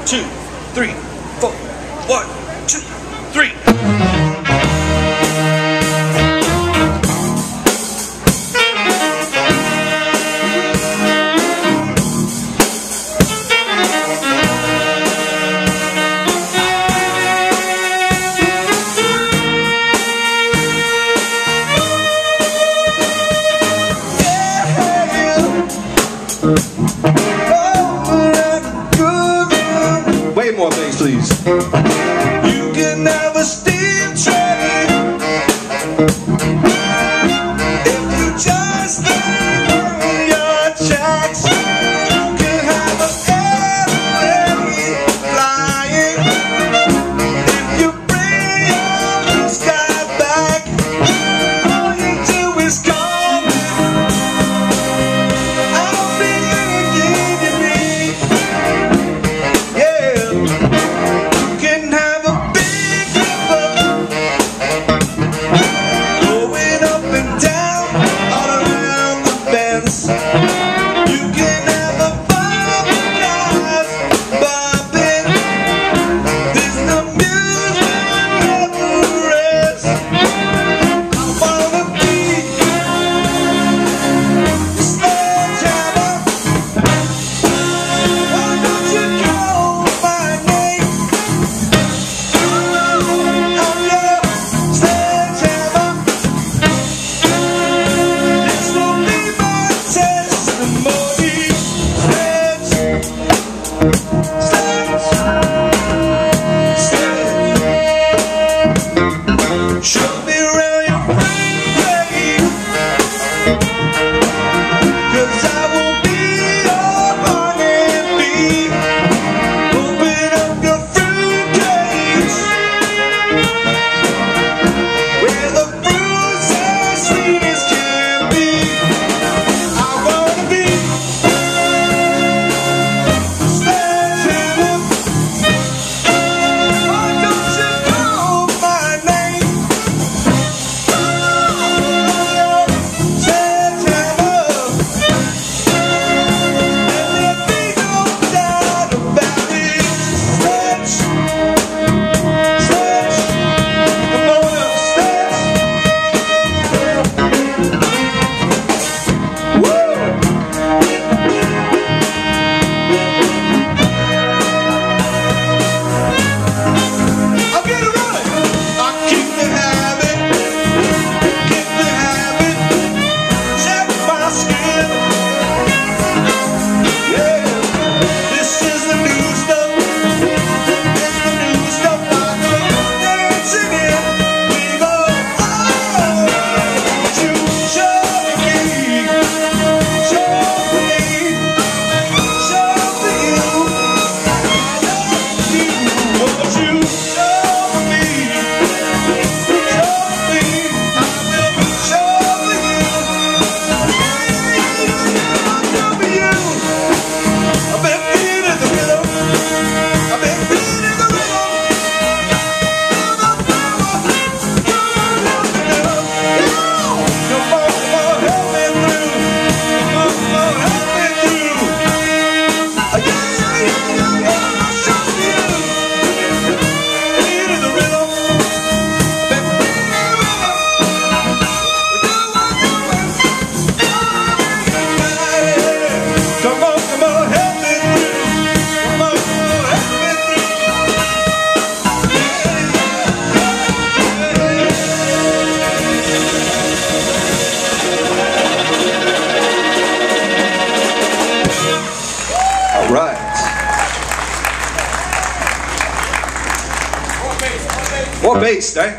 2, 3, 4. 1, 2, 3. Way more bass, please. You can never steal train if you just learn your tracks. You can have an airplane flying if you bring your blue sky back. All you do is call me. I'll be anything you need. Yeah. You can have a big river going up and down all around the fence. You can have a bubble cars bobbing. There's no music never rests. I wanna be the sledgehammer. Why don't you call my name? I'm your sledgehammer. This will be my testimony. Sledge, sledge, sledge. Show me around your freeway, 'cause I will be your honeybee. Open up your fruit case, where the fruit's as sweet as can be. I wanna be sledgehammer. Why don't you call my name? Sledgehammer. And there be no doubt about it. Sledge, sledge. Come on up, sledge. Woo! I'll get it running. I keep the habit, check my skin. Yeah, this is the new stuff. It's the new stuff I go dancing in. We go, oh, won't you show me, show me, show you, won't you show me, I will show you, show you. I've been feeling the rhythm. I've been feeling the rhythm. Feel the power. Come on, help me now. Come on, help me through. Come on, help me through. Yeah, I'll show you. Feeling the rhythm. Been feeling the rhythm. We do what we do. Come on, help me through. Come on, help me through. All right. More bass, eh?